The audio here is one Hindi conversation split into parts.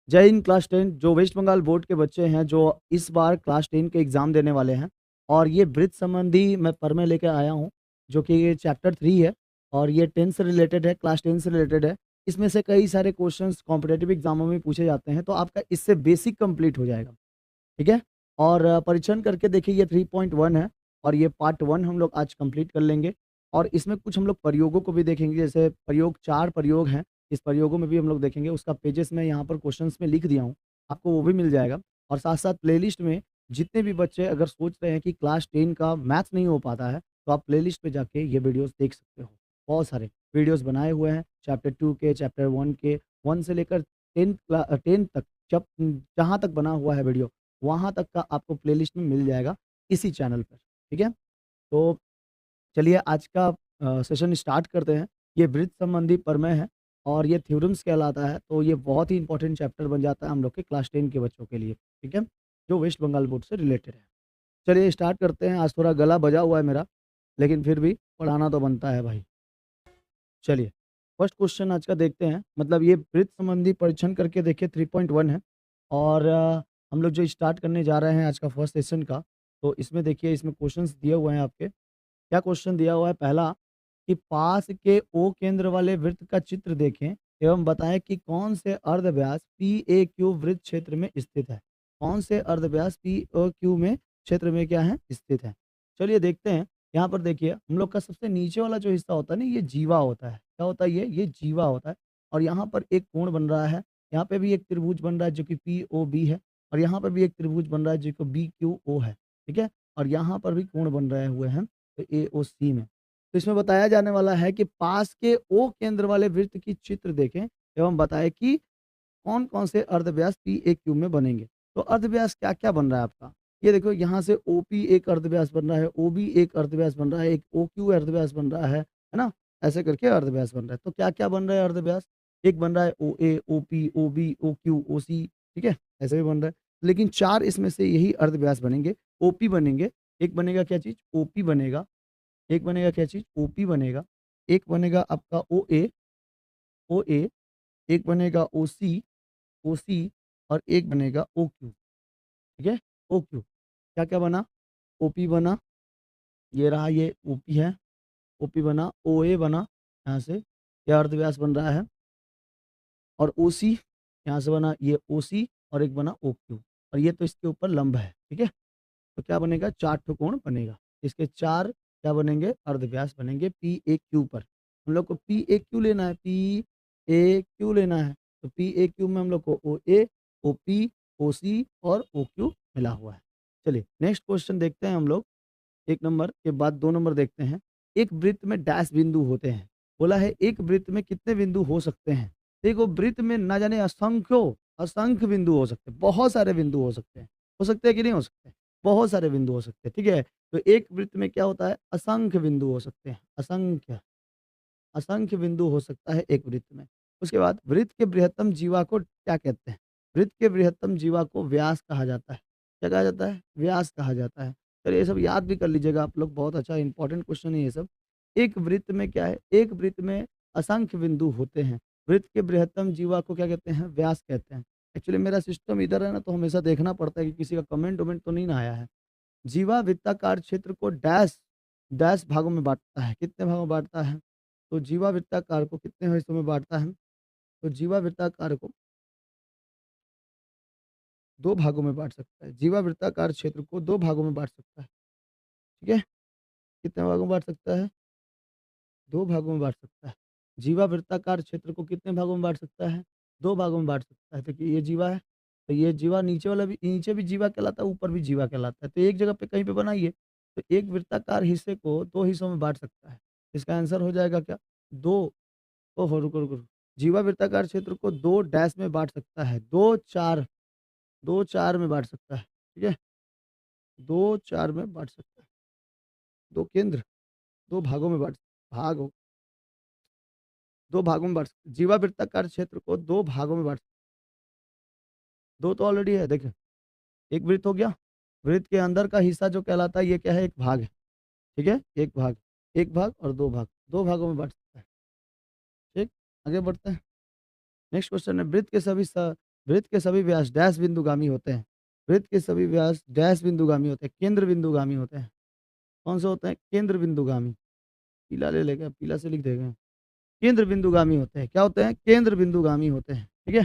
जय हिंद क्लास 10 जो वेस्ट बंगाल बोर्ड के बच्चे हैं जो इस बार क्लास 10 के एग्ज़ाम देने वाले हैं और ये वृत्त संबंधी मैं प्रमेय लेके आया हूँ जो कि ये चैप्टर 3 है और ये 10 से रिलेटेड है, क्लास 10 से रिलेटेड है। इसमें से कई सारे क्वेश्चंस कॉम्पिटिटिव एग्ज़ामों में पूछे जाते हैं, तो आपका इससे बेसिक कंप्लीट हो जाएगा, ठीक है? और परीक्षण करके देखिए ये 3.1 है और ये पार्ट 1 हम लोग आज कंप्लीट कर लेंगे और इसमें कुछ हम लोग प्रयोगों को भी देखेंगे, जैसे प्रयोग 4 प्रयोग हैं, इस प्रयोगों में भी हम लोग देखेंगे। उसका पेजेस मैं यहाँ पर क्वेश्चंस में लिख दिया हूँ, आपको वो भी मिल जाएगा। और साथ-साथ प्लेलिस्ट में जितने भी बच्चे अगर सोच रहे हैं कि क्लास 10 का मैथ्स नहीं हो पाता है, तो आप प्लेलिस्ट पे जाके ये वीडियोज़ देख सकते हो। बहुत सारे वीडियोज़ बनाए हुए हैं, चैप्टर 2 के, चैप्टर 1 के, 1 से लेकर 10 तक, जब जहाँ तक बना हुआ है वीडियो, वहाँ तक का आपको प्लेलिस्ट में मिल जाएगा इसी चैनल पर, ठीक है? तो चलिए आज का सेशन स्टार्ट करते हैं। ये वृत्त संबंधी प्रमेय है और ये थ्योरम्स कहलाता है, तो ये बहुत ही इंपॉर्टेंट चैप्टर बन जाता है हम लोग के क्लास 10 के बच्चों के लिए, ठीक है? जो वेस्ट बंगाल बोर्ड से रिलेटेड है। चलिए स्टार्ट करते हैं। आज थोड़ा गला बजा हुआ है मेरा, लेकिन फिर भी पढ़ाना तो बनता है भाई। चलिए, फर्स्ट क्वेश्चन आज का देखते हैं। मतलब ये वृत्त संबंधी परीक्षण करके देखिए 3.1 है और हम लोग जो स्टार्ट करने जा रहे हैं आज का फर्स्ट सेशन का, तो इसमें देखिए इसमें क्वेश्चंस दिए हुए हैं आपके। क्या क्वेश्चन दिया हुआ है? पहला कि पास के ओ केंद्र वाले वृत्त का चित्र देखें एवं बताएं कि कौन से अर्धव्यास पी ए क्यू वृत्त क्षेत्र में स्थित है। कौन से अर्धव्यास पी ओ क्यू में क्षेत्र में क्या है स्थित है। चलिए देखते हैं। यहाँ पर देखिए हम लोग का सबसे नीचे वाला जो हिस्सा होता है ना, ये जीवा होता है। क्या होता है ये जीवा होता है और यहाँ पर एक कोण बन रहा है। यहाँ पे भी एक त्रिभुज बन रहा है जो कि पी ओ बी है और यहाँ पर भी एक त्रिभुज बन रहा है जो कि बी क्यू ओ है, ठीक है? और यहाँ पर भी कोण बन रहे हुए हैं तो एओसी में। तो इसमें बताया जाने वाला है कि पास के ओ केंद्र वाले वृत्त की चित्र देखें एवं बताएं कि कौन-कौन से अर्धव्यास पीएक्यू में बनेंगे। तो अर्धव्यास क्या-क्या बन रहा है आपका? ये देखो यहाँ से ओपी एक अर्धव्यास बन रहा है, ओबी एक अर्धव्यास बन रहा है, एक ओक्यू अर्धव्यास बन रहा है ना? ऐसे करके अर्धव्यास बन रहा है। तो क्या-क्या बन रहा है अर्धव्यास? एक बन रहा है ओए, ओपी, ओबी, ओक्यू, ओसी, ठीक है? ऐसे भी बन रहा है। लेकिन 4 इसमें से यही अर्धव्यास बनेंगे। ओपी बनेंगे, एक बनेगा क्या चीज़? ओपी बनेगा, एक बनेगा क्या चीज़? ओपी बनेगा, एक बनेगा आपका ओए, ओए, एक बनेगा ओसी, ओसी और एक बनेगा ओक्यू, ठीक है? ओक्यू। क्या-क्या बना? ओपी बना, ये रहा ये ओपी है, ओपी बना, ओए बना यहाँ से, ये अर्धव्यास बन रहा है और ओसी यहाँ से बना ये ओसी और एक बना ओक्यू और ये तो इसके ऊपर लंब है, ठीक है? तो क्या बनेगा? 4 ठो कोण बनेगा। इसके 4 क्या बनेंगे? अर्धव्यास बनेंगे पीएक्यू पर। हम लोग को पीएक्यू लेना है, पीएक्यू लेना है। तो पीएक्यू में हम लोग को ओए, ओपी, ओसी और ओक्यू मिला हुआ है। चलिए नेक्स्ट क्वेश्चन देखते हैं हम लोग। 1 नंबर के बाद 2 नंबर देखते हैं। एक वृत्त में डैश बिंदु होते हैं। बोला है एक वृत्त में कितने बिंदु हो सकते हैं? देखो वृत्त में ना जाने असंख्य बिंदु हो सकते हैं, बहुत सारे बिंदु हो सकते हैं। हो सकते हैं कि नहीं हो सकते? बहुत सारे बिंदु हो सकते हैं, ठीक है? तो एक वृत्त में क्या होता है? असंख्य बिंदु हो सकते हैं, असंख्य। असंख्य बिंदु हो सकता है एक वृत्त में। उसके बाद वृत्त के बृहत्तम जीवा को क्या कहते हैं? वृत्त के बृहत्तम जीवा को व्यास कहा जाता है। क्या कहा जाता है? व्यास कहा जाता है। चलिए ये सब याद भी कर लीजिएगा आप लोग, बहुत अच्छा इंपॉर्टेंट क्वेश्चन है ये सब। एक वृत्त में क्या है? एक वृत्त में असंख्य बिंदु होते हैं। वृत्त के बृहत्तम जीवा को क्या कहते हैं? व्यास कहते हैं। एक्चुअली मेरा सिस्टम इधर है ना, तो हमेशा देखना पड़ता है कि किसी का कमेंट-वमेंट तो नहीं ना आया है। जीवा वृत्ताकार क्षेत्र को डैश डैश भागों में बाँटता है। कितने भागों में बाँटता है? तो जीवा वृत्ताकार को कितने हिस्सों में बाँटता है? तो जीवा वृत्ताकार को 2 भागों में बाँट सकता है। जीवा वृत्ताकार क्षेत्र को 2 भागों में बाँट सकता है, ठीक है? कितने भागों में बाँट सकता है? 2 भागों में बाँट सकता है। जीवा वृत्ताकार क्षेत्र को कितने भागों में बाँट सकता है? 2 भागों में बाँट सकता है। देखिए ये जीवा है, तो ये जीवा नीचे वाला भी, नीचे भी जीवा कहलाता है, ऊपर भी जीवा कहलाता है। तो एक जगह पे कहीं पे बनाइए, तो एक वृत्ताकार हिस्से को 2 हिस्सों में बाँट सकता है। इसका आंसर हो जाएगा क्या? 2। ओहो! रुको, रुको, रुको। जीवा वृत्ताकार क्षेत्र को 2 डैश में बाँट सकता है। 2 4 में बाँट सकता है, ठीक है? 2 4 में बाँट सकता है। 2 केंद्र, 2 भागों में बाँट, भाग हो 2 भागों में बाँट जीवा वृत्ताकार क्षेत्र को 2 भागों में बाँट, 2 तो ऑलरेडी है देखिए। एक वृत्त हो गया, वृत्त के अंदर का हिस्सा जो कहलाता है ये क्या है? एक भाग है, ठीक है? एक भाग, 1 भाग और 2 भाग, 2 भागों में बाँट सकता है, ठीक? आगे बढ़ते हैं। नेक्स्ट क्वेश्चन है वृत्त के सभी वृत्त के सभी व्यास डैश बिंदुगामी होते हैं। वृत्त के सभी व्यास डैश बिंदुगामी होते हैं, केंद्र बिंदुगामी होते हैं। कौन से होते हैं? केंद्र बिंदुगामी। पीला ले लेगा, पीला से लिख देगा। केंद्र बिंदुगामी होते हैं। क्या होते हैं? केंद्र बिंदुगामी होते हैं। ठीक है,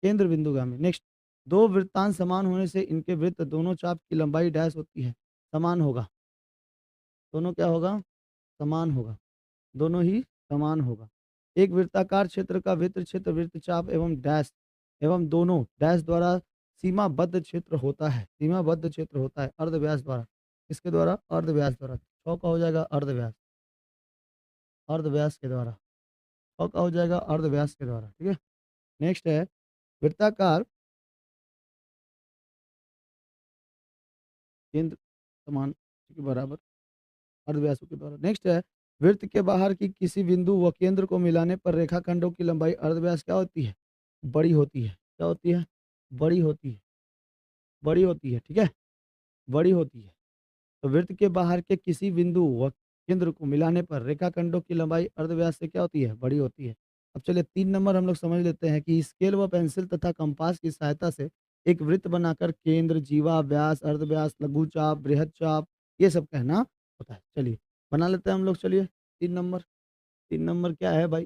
केंद्र बिंदुगामी। नेक्स्ट, दो वृत्तांत समान होने से इनके वृत्त दोनों चाप की लंबाई डैश होती है, समान होगा। दोनों क्या होगा? समान होगा। दोनों ही समान होगा। एक वृत्ताकार क्षेत्र का वृत्त क्षेत्र वृत्तचाप एवं डैश एवं दोनों डैश द्वारा सीमाबद्ध क्षेत्र होता है। सीमाबद्ध क्षेत्र होता है अर्धव्यास द्वारा। किसके द्वारा? अर्धव्यास द्वारा। छौ का हो जाएगा अर्धव्यास, अर्धव्यास के द्वारा। छौ का हो जाएगा अर्धव्यास के द्वारा। ठीक है, नेक्स्ट है वृत्ताकार केंद्र समान के बराबर अर्धव्यासों के द्वारा। नेक्स्ट है वृत्त के बाहर की किसी बिंदु व केंद्र को मिलाने पर रेखाखंडों की लंबाई अर्धव्यास क्या होती है? बड़ी होती है। क्या होती है? बड़ी होती है। बड़ी होती है। ठीक है, बड़ी होती है। तो वृत्त के बाहर के किसी बिंदु व केंद्र को मिलाने पर रेखाखंडों की लंबाई अर्धव्यास से क्या होती है? बड़ी होती है। अब चलिए 3 नंबर हम लोग समझ लेते हैं कि स्केल व पेंसिल तथा कंपास की सहायता से एक वृत्त बनाकर केंद्र, जीवा, व्यास, अर्धव्यास, लघु चाप, बृहद चाप ये सब कहना होता है। चलिए बना लेते हैं हम लोग। चलिए 3 नंबर। 3 नंबर क्या है भाई?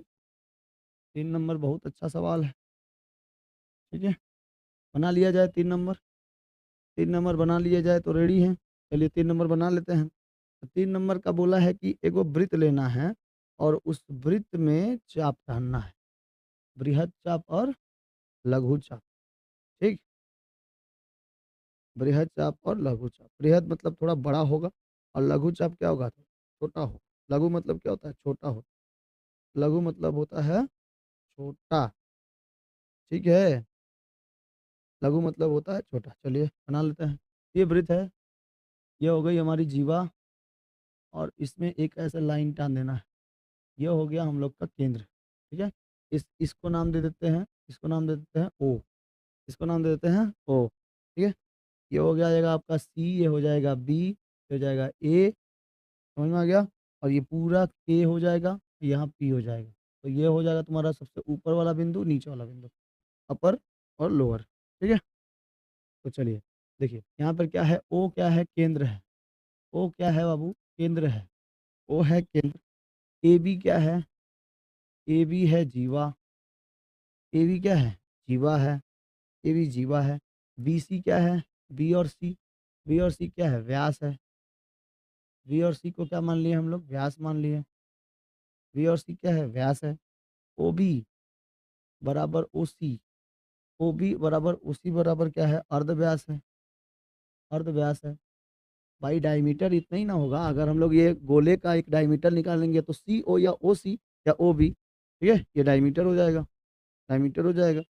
3 नंबर बहुत अच्छा सवाल है। ठीक है, बना लिया जाए 3 नंबर। 3 नंबर बना लिया जाए तो रेडी है। चलिए 3 नंबर बना लेते हैं। तो 3 नंबर का बोला है कि एगो वृत्त लेना है और उस वृत्त में चाप पहनना है, बृहद चाप और लघु चाप। ठीक, बृहद चाप और लघु चाप। बृहद मतलब थोड़ा बड़ा होगा और लघु चाप क्या होगा? छोटा हो। लघु मतलब क्या होता है? छोटा हो। लघु मतलब होता है छोटा। ठीक है, लघु मतलब होता है छोटा। चलिए बना लेते हैं। ये वृत्त है, ये हो गई हमारी जीवा और इसमें एक ऐसा लाइन टान देना है। ये हो गया हम लोग का केंद्र। ठीक है, इसको नाम दे देते हैं, इसको नाम दे देते हैं ओ। इसको नाम दे देते हैं ओ। ठीक है, ये हो गया जाएगा आपका सी, ये हो जाएगा बी, ये हो जाएगा ए। समझ में आ गया? और ये पूरा के हो जाएगा, यहाँ पी हो जाएगा। तो ये हो जाएगा तुम्हारा सबसे ऊपर वाला बिंदु, नीचे वाला बिंदु, अपर और लोअर। ठीक है, तो चलिए देखिए यहाँ पर क्या है? ओ क्या है? केंद्र है। ओ क्या है बाबू? केंद्र है। ओ है केंद्र। ए बी क्या है? ए बी है जीवा। ए बी क्या है? जीवा है। ए बी जीवा है। बी सी क्या है? बी और सी। बी और सी क्या है? व्यास है। बी और सी को क्या मान लिए हम लोग? व्यास मान लिए। बी और सी क्या है? व्यास है। ओ बी बराबर ओ सी। ओ बी बराबर ओ सी बराबर क्या है? अर्धव्यास है। अर्धव्यास है। भाई डायमीटर इतना ही ना होगा, अगर हम लोग ये गोले का एक डायमीटर निकालेंगे तो सी ओ या ओ सी या ओ बी, ठीक है, ये डायमीटर हो जाएगा। डायमीटर हो जाएगा।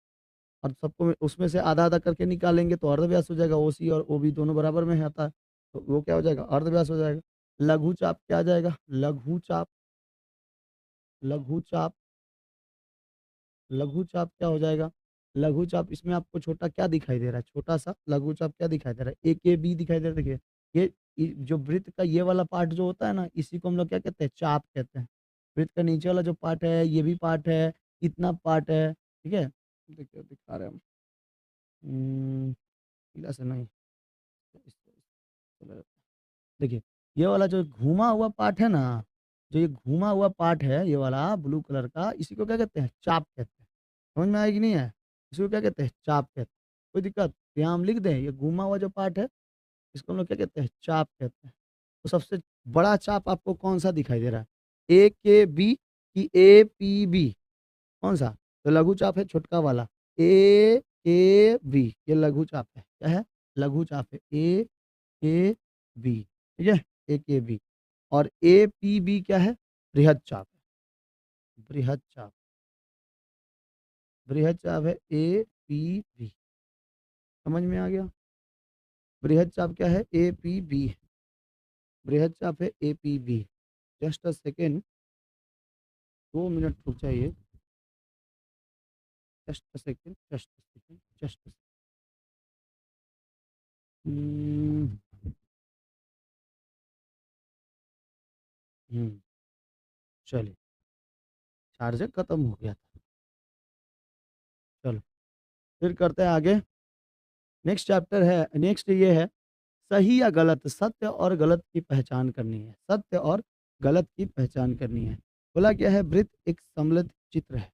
और सबको उसमें से आधा आधा करके निकालेंगे तो अर्धव्यास हो जाएगा। ओ सी और ओ बी दोनों बराबर में आता है, तो वो क्या हो जाएगा? अर्धव्यास हो जाएगा। लघु चाप क्या आ जाएगा? लघु चाप। लघु चाप। लघु चाप क्या हो जाएगा? लघु चाप इसमें आपको छोटा क्या दिखाई दे रहा है? छोटा सा लघु चाप क्या दिखाई दे रहा है? ए के बी दिखाई दे रहा है। देखिए जो वृत्त का ये वाला पार्ट जो होता है ना, इसी को हम लोग क्या कहते हैं? चाप कहते हैं। वृत्त का नीचे वाला जो पार्ट है, ये भी पार्ट है, इतना पार्ट है। ठीक है, देखिए दिखा रहे हैं हम। पीला से नहीं, देखिए ये वाला जो घूमा हुआ पार्ट है ना, जो ये घूमा हुआ पार्ट है ये वाला ब्लू कलर का, इसी को क्या कहते हैं? चाप कहते हैं। समझ में आएगी नहीं है? इसको क्या कहते हैं? चाप कहते हैं। कोई दिक्कत? तो यहाँ हम लिख दें, ये घूमा हुआ जो पार्ट है इसको हम लोग क्या कहते हैं? चाप कहते हैं। तो सबसे बड़ा चाप आपको कौन सा दिखाई दे रहा है? ए के बी की ए पी बी? कौन सा? तो लघु चाप है छोटका वाला। ए के बी ये लघु चाप है। क्या है? लघु चाप है। ए के बी। ठीक है, ए के बी। और ए पी बी क्या है? बृहद चाप है। बृहद चाप। बृहद चाप है ए पी बी। समझ में आ गया? बृहद चाप क्या है? A P B. बृहद चाप है A P B. Just a second, 2 minute रुक जाइए। Just a second, just a second, just a second. चलिए, चार्जर खत्म हो गया था। चलो फिर करते हैं आगे। नेक्स्ट चैप्टर है, नेक्स्ट ये है सही या गलत, सत्य और गलत की पहचान करनी है। सत्य और गलत की पहचान करनी है। बोला क्या है, वृत्त एक सम्मिलित चित्र है।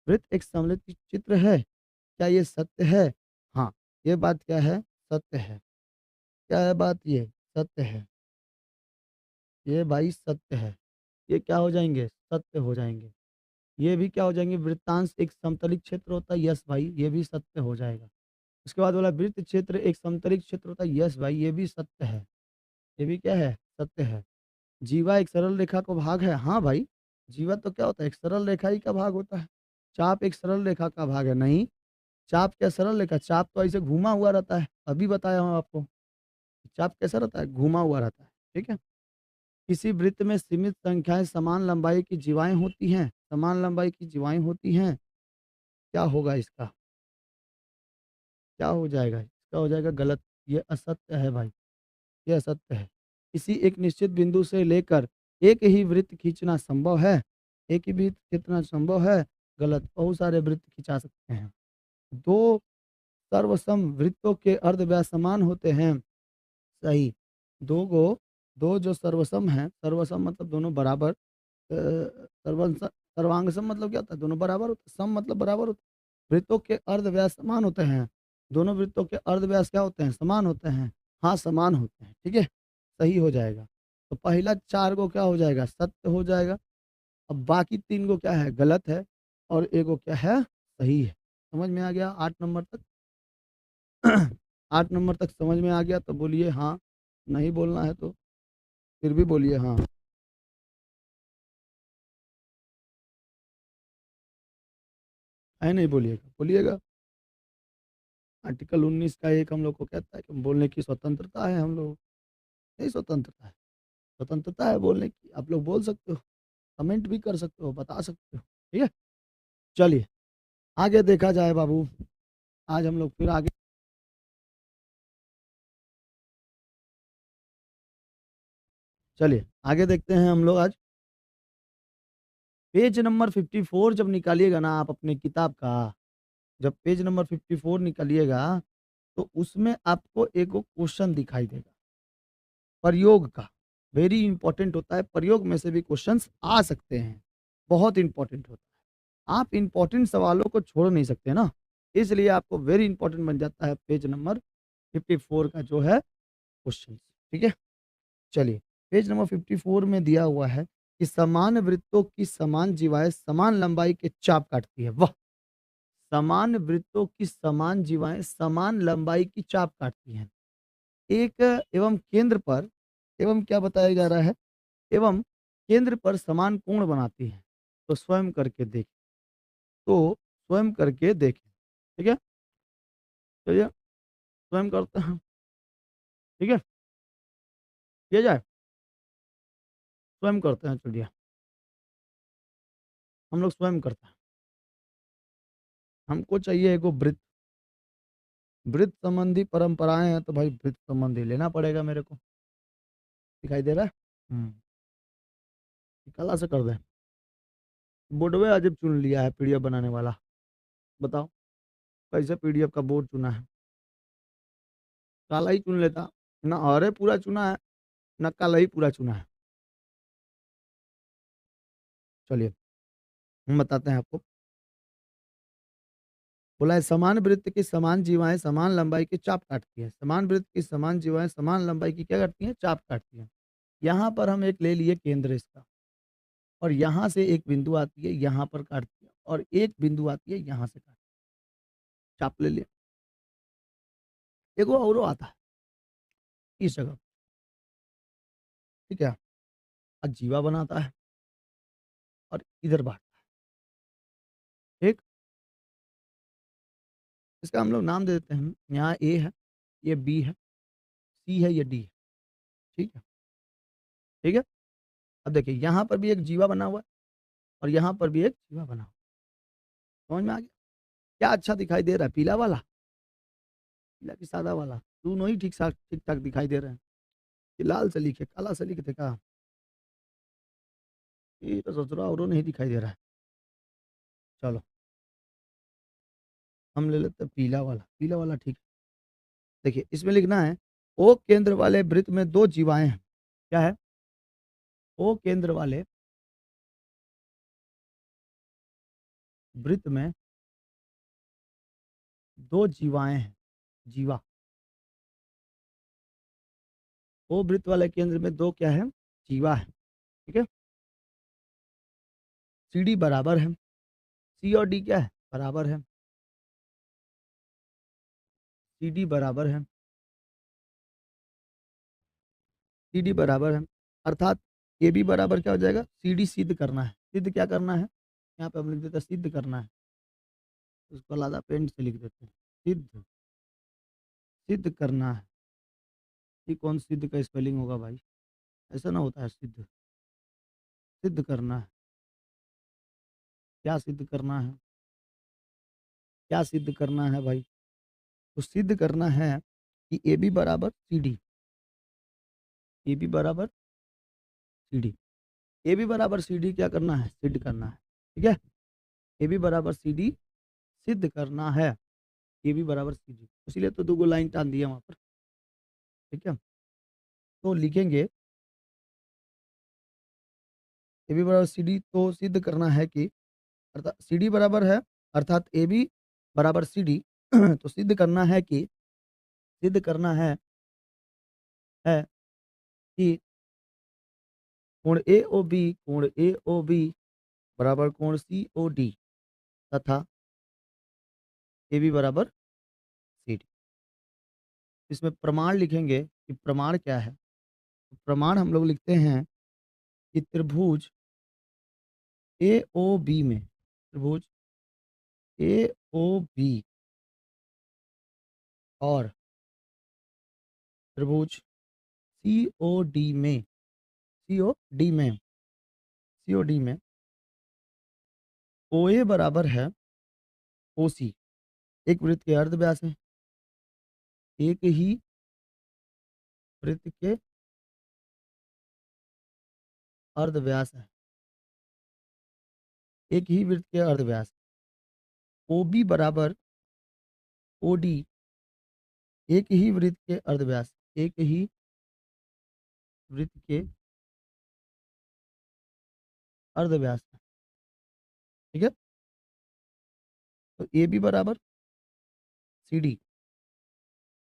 वृत्त एक सम्मिलित चित्र है, क्या ये सत्य है? हाँ, ये बात क्या है, सत्य है। क्या है बात, ये सत्य है। ये भाई सत्य है। ये क्या हो जाएंगे, सत्य हो जाएंगे। ये भी क्या हो जाएंगे, वृत्तांश एक समतलित क्षेत्र होता है, यस भाई ये भी सत्य हो जाएगा। उसके बाद बोला वृत्त क्षेत्र एक समतलित क्षेत्र होता है, यस भाई ये भी सत्य है। ये भी क्या है, सत्य है। जीवा एक सरल रेखा का भाग है, हाँ भाई। जीवा तो क्या होता है, एक सरल रेखा ही का भाग होता है। चाप एक सरल रेखा का भाग है, नहीं। चाप क्या सरल रेखा, चाप तो ऐसे घूमा हुआ रहता है, अभी बताया हूँ आपको। चाप कैसा रहता है, घूमा हुआ रहता है। ठीक है। किसी वृत्त में सीमित संख्याएं समान लंबाई की जीवाएं होती हैं, समान लंबाई की जीवाएं होती हैं। क्या होगा इसका, क्या हो जाएगा इसका, हो जाएगा गलत। ये असत्य है भाई, ये असत्य है। किसी एक निश्चित बिंदु से लेकर एक ही वृत्त खींचना संभव है, एक ही वृत्त खींचना संभव है, गलत। बहुत सारे वृत्त खिंचा सकते हैं। दो सर्वसम वृत्तों के अर्धव्यास समान होते हैं, सही। दो गो, दो जो सर्वसम है, सर्वसम मतलब दोनों बराबर, सर्वांग सम मतलब क्या होता है, दोनों बराबर होते हैं, सम मतलब बराबर होते हैं। वृत्तों के अर्धव्यास समान होते हैं, दोनों वृत्तों के अर्धव्यास क्या होते हैं, समान होते हैं। हाँ समान होते हैं, ठीक है, सही हो जाएगा। तो पहला चार को क्या हो जाएगा, सत्य हो जाएगा। अब बाकी तीन को क्या है, गलत है। और एक को क्या है, सही है। समझ में आ गया 8 नंबर तक? 8 नंबर तक समझ में आ गया तो बोलिए हाँ, नहीं बोलना है तो फिर भी बोलिए हाँ। है नहीं बोलिएगा, बोलिएगा। आर्टिकल 19 का एक हम लोग को कहता है कि बोलने की स्वतंत्रता है, हम लोग नहीं, स्वतंत्रता है, स्वतंत्रता है बोलने की। आप लोग बोल सकते हो, कमेंट भी कर सकते हो, बता सकते हो, ठीक है। चलिए आगे देखा जाए बाबू। आज हम लोग फिर आगे, चलिए आगे देखते हैं हम लोग आज। पेज नंबर 54 जब निकालिएगा ना आप अपने किताब का, जब पेज नंबर 54 निकालिएगा तो उसमें आपको एक क्वेश्चन दिखाई देगा, प्रयोग का। वेरी इंपॉर्टेंट होता है, प्रयोग में से भी क्वेश्चंस आ सकते हैं, बहुत इंपॉर्टेंट होता है। आप इंपॉर्टेंट सवालों को छोड़ नहीं सकते ना, इसलिए आपको वेरी इंपॉर्टेंट बन जाता है पेज नंबर 54 का जो है क्वेश्चन, ठीक है। चलिए, पेज नंबर 54 में दिया हुआ है कि समान वृत्तों की समान जीवाएं समान लंबाई के चाप काटती है। वाह, समान वृत्तों की समान जीवाएं समान लंबाई की चाप काटती हैं। एक एवं केंद्र पर, एवं क्या बताया जा रहा है, एवं केंद्र पर समान कोण बनाती है। तो स्वयं करके देखें, तो स्वयं करके देखें, ठीक है। चलिए स्वयं करते हैं, ठीक है, किया जाए, स्वयं करते हैं। चलिए हम लोग स्वयं करते हैं। हमको चाहिए एगो वृत्त, वृत्त संबंधी परंपराएं हैं तो भाई वृत्त संबंधी लेना पड़ेगा मेरे को। दिखाई दे रहा है? कला से कर दें। बोर्डवे अजीब चुन लिया है पीडीएफ बनाने वाला, बताओ कैसे पीडीएफ का बोर्ड चुना है। काला ही चुन लेता, ना हरे पूरा चुना है, ना काला ही पूरा चुना है। चलिए हम बताते हैं आपको। बोला है समान वृत्त की समान जीवाएं समान लंबाई की चाप काटती है। समान वृत्त की समान जीवाएं समान लंबाई की क्या करती हैं, चाप काटती हैं। यहाँ पर हम एक ले लिए केंद्र इसका, और यहाँ से एक बिंदु आती है, यहाँ पर काटती है, और एक बिंदु आती है यहाँ से काटती है। चाप ले लिया। एक वो और आता है इस जगह, ठीक है। और जीवा बनाता है और इधर बांटता है, ठीक। इसका हम लोग नाम दे देते हैं, यहाँ ए है, ये बी है, सी है, ये डी है, ठीक है, ठीक है। अब देखिए यहाँ पर भी एक जीवा बना हुआ है और यहाँ पर भी एक जीवा बना हुआ है। समझ में आ गया? क्या अच्छा दिखाई दे रहा है, पीला वाला, पीला की सादा वाला, दोनों ही ठीक ठाक दिखाई दे रहे हैं। कि लाल से लिखे काला से लिखे का, ये तो सोच रहा और नहीं दिखाई दे रहा है। चलो हम ले लेते हैं पीला वाला ठीक है। देखिए इसमें लिखना है ओ केंद्र वाले वृत्त में दो जीवाएं हैं। क्या है? ओ केंद्र वाले वृत्त में दो जीवाएं हैं। जीवा। ओ वृत्त वाले केंद्र में दो क्या है? जीवा है। ठीक है। सी डी बराबर है, सी और डी क्या है? बराबर है। सी डी बराबर है, सी डी बराबर है। अर्थात ए बी बराबर क्या हो जाएगा? सी डी सिद्ध करना है। सिद्ध क्या करना है? यहाँ पे हम लिख देते हैं सिद्ध करना है। उसको लादा पेंट से लिख देते हैं सिद्ध। सिद्ध करना है। ये कौन सिद्ध का स्पेलिंग होगा भाई? ऐसा ना होता है सिद्ध। सिद्ध करना है। क्या सिद्ध करना है? क्या सिद्ध करना है भाई? तो सिद्ध करना है कि ए बी बराबर सी डी। ए बी बराबर सी डी। ए बी बराबर सी डी क्या करना है? सिद्ध करना है। ठीक है। ए बी बराबर सी डी सिद्ध करना है। ए बी बराबर सी डी, इसीलिए तो दो लाइन टान दिया वहां पर। ठीक है। तो लिखेंगे ए बी बराबर सी डी, तो सिद्ध करना है कि अर्थात सी डी बराबर है, अर्थात ए बी बराबर सी डी तो सिद्ध करना है कि, सिद्ध करना है कि कोण ए ओ बी बराबर कोण सी ओ डी तथा ए बी बराबर सी डी। इसमें प्रमाण लिखेंगे कि प्रमाण क्या है। तो प्रमाण हम लोग लिखते हैं कि त्रिभुज ए ओ बी में, त्रिभुज ए ओ बी और त्रिभुज सी ओ डी में, सी ओ डी में, सी ओ डी में ओ ए बराबर है ओ सी। एक वृत्त के अर्धव्यास है, एक ही वृत्त के अर्धव्यास है, एक ही वृत्त के अर्धव्यास। ओ बी बराबर ओ डी एक ही वृत्त के अर्धव्यास, एक ही वृत्त के अर्धव्यास है। ठीक है। तो ए बी बराबर सी डी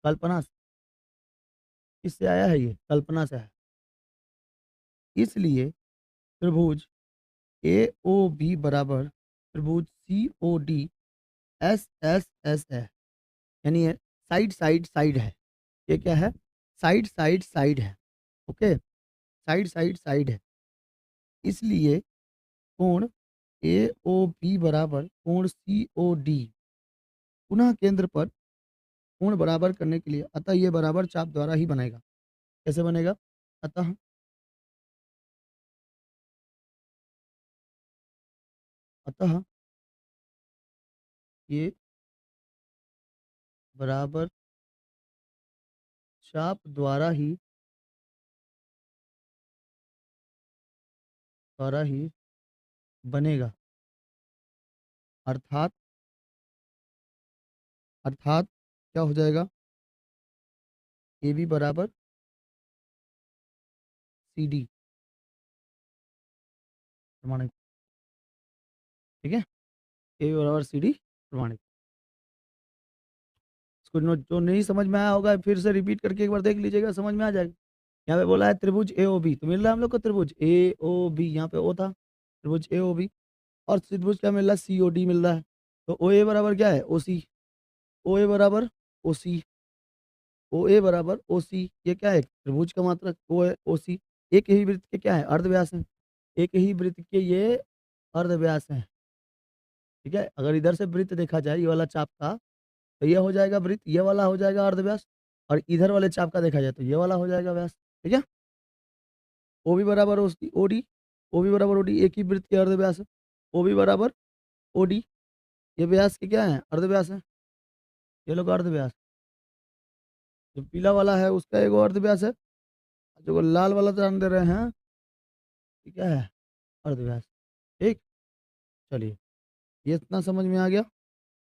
कल्पना से, किससे आया है? ये कल्पना से है। इसलिए त्रिभुज ए ओ बी बराबर त्रिभुज C O D S S S है। यानी ये साइड साइड साइड है। ये क्या है? साइड साइड साइड है। ओके। साइड साइड साइड है। इसलिए कोण ए ओ बी बराबर कोण सी ओ डी पुनः केंद्र पर कोण बराबर करने के लिए, अतः ये बराबर चाप द्वारा ही बनेगा। कैसे बनेगा? अतः अतः ये बराबर चाप द्वारा ही बनेगा। अर्थात अर्थात क्या हो जाएगा? ए बी बराबर सी डी प्रमाणित। ठीक है। ए बी बराबर सी डी प्रमाणित। इसको जो नहीं समझ में आया होगा फिर से रिपीट करके एक बार देख लीजिएगा, समझ में आ जाएगा। यहाँ पे बोला है त्रिभुज ए ओ बी, तो मिल रहा है हम लोग को त्रिभुज ए ओ बी, यहाँ पे ओ था, त्रिभुज ए ओ बी। और त्रिभुज क्या मिल रहा है? सी ओ डी मिल रहा है। तो ओ ए बराबर क्या है? ओ सी। ओ ए बराबर ओ सी। ओ ए बराबर ओ सी, ये क्या है? त्रिभुज का मात्रक ओ है ओ सी। एक ही वृत्त के क्या है? अर्धव्यास है। एक ही वृत्त के ये अर्धव्यास है। ठीक है। अगर इधर से वृत्त देखा जाए ये वाला चाप का, तो ये हो जाएगा वृत्त, ये वाला हो जाएगा अर्धव्यास। और इधर वाले चाप का देखा जाए तो ये वाला हो जाएगा व्यास। ठीक है। ओ बी बराबर ओ डी, ओ बी बराबर ओ डी एक ही वृत्त के अर्धव्यास है। ओ बी बराबर ओ डी, ये व्यास के क्या है? अर्धव्यास है। ये लोग अर्धव्यास। जो पीला वाला है उसका एगो अर्धव्यास है, जो लाल वाला ध्यान दे रहे हैं ये क्या है? अर्धव्यास। ठीक। चलिए, ये इतना समझ में आ गया।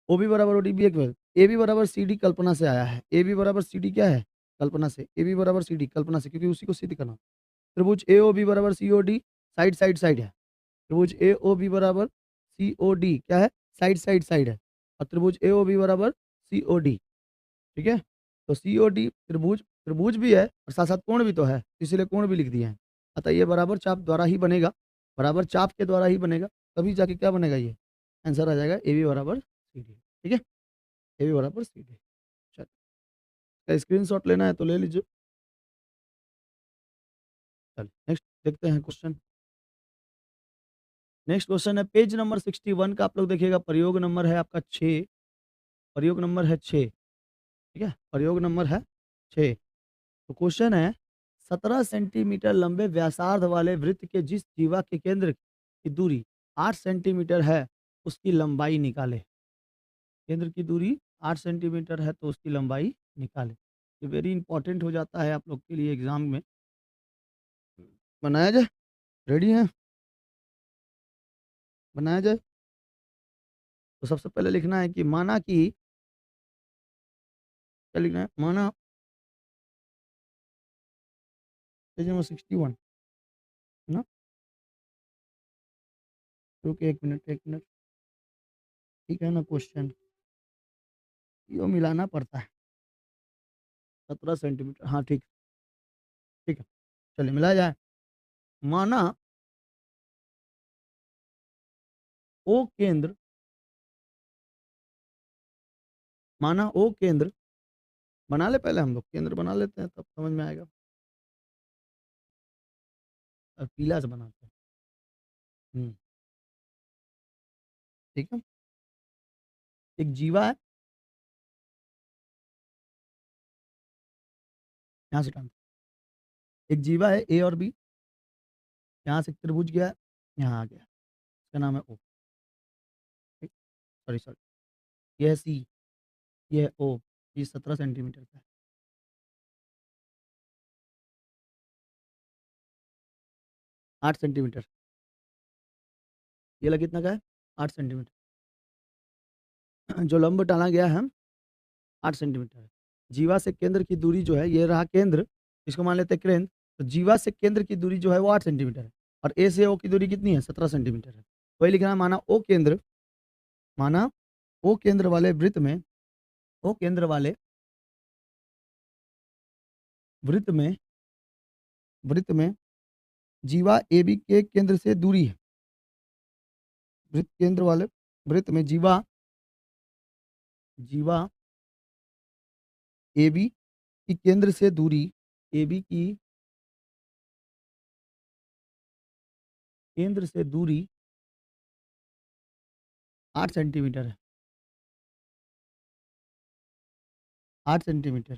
ओ बी बराबर ओ डी बी एक ए बी बराबर सी डी कल्पना से आया है। ए बी बराबर सी डी क्या है? कल्पना से। ए बी बराबर सी डी कल्पना से, क्योंकि उसी को सिद्ध करना। त्रिभुज ए ओ बी बराबर C O D side side side है। त्रिभुज ए ओ बी बराबर सी ओ डी क्या है? साइड साइड साइड है। और त्रिभुज ए ओ बी बराबर सी ओ डी। ठीक है, तो सी ओ डी त्रिभुज त्रिभुज भी है और साथ साथ कोण भी तो है, इसीलिए कोण भी लिख दिए हैं। अतः ये बराबर चाप द्वारा ही बनेगा, बराबर चाप के द्वारा ही बनेगा, तभी जाके क्या बनेगा, ये आंसर आ जाएगा ए बी बराबर सी डी। ठीक है, ए बी बराबर सी डी। चल, स्क्रीन शॉट लेना है तो ले लीजिए। चल नेक्स्ट देखते हैं क्वेश्चन। नेक्स्ट क्वेश्चन है पेज नंबर 61 का, आप लोग देखिएगा, प्रयोग नंबर है आपका 6। प्रयोग नंबर है 6। ठीक है, प्रयोग नंबर है 6। तो क्वेश्चन है 17 सेंटीमीटर लंबे व्यासार्ध वाले वृत्त के जिस जीवा के केंद्र की दूरी 8 सेंटीमीटर है उसकी लंबाई निकाले। केंद्र की दूरी 8 सेंटीमीटर है तो उसकी लंबाई निकाले। ये वेरी इंपॉर्टेंट हो जाता है आप लोग के लिए एग्जाम में। बनाया जाए? रेडी है? बनाया जाए? तो सबसे पहले लिखना है कि माना कि, क्या लिखना है, माना पेज नंबर 61 ना। रुकिए एक मिनट, एक मिनट। ठीक है ना, क्वेश्चन यो मिलाना पड़ता है। 17 सेंटीमीटर, हाँ ठीक। ठीक है, चलिए मिलाया जाए। माना ओ केंद्र, माना ओ केंद्र, बना ले पहले, हम लोग केंद्र बना लेते हैं तब समझ में आएगा। और पीला से बनाते हैं। हम्म, ठीक है। एक जीवा है, यहाँ से टाइम, एक जीवा है ए और बी, यहाँ से एक त्रिभुज गया, यहाँ आ गया, इसका नाम है ओ। ठीक, सॉरी सॉरी, ये है सी, ये है ओ, ये 17 सेंटीमीटर का है। 8 सेंटीमीटर, ये लगा कितना का है? 8 सेंटीमीटर। जो लंब डाला गया है 8 सेंटीमीटर है। जीवा से केंद्र की दूरी जो है, ये रहा केंद्र, इसको मान लेते हैं केंद्र। तो जीवा से केंद्र की दूरी जो है वो 8 सेंटीमीटर है, और ए से ओ की दूरी कितनी है? 17 सेंटीमीटर है। वही लिखना है, माना ओ केंद्र, माना ओ केंद्र वाले वृत्त में, ओ केंद्र वाले वृत्त में, वृत्त में जीवा ए बी के केंद्र से दूरी है। वृत्त केंद्र वाले वृत्त में जीवा, जीवा ए बी की केंद्र से दूरी, ए बी की केंद्र से दूरी 8 सेंटीमीटर है। 8 सेंटीमीटर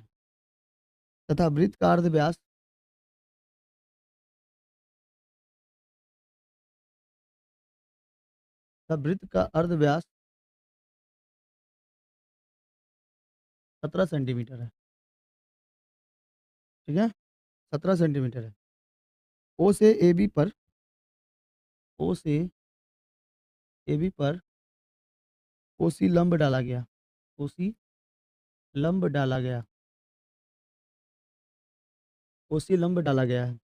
तथा वृत्त का अर्ध व्यास, तथा वृत्त का अर्ध व्यास 17 सेंटीमीटर है। ठीक है, 17 सेंटीमीटर है। ओ से ए बी पर, ओ से ए बी पर ओसी लंब डाला गया, ओसी लंब डाला गया, ओसी लंब डाला गया है।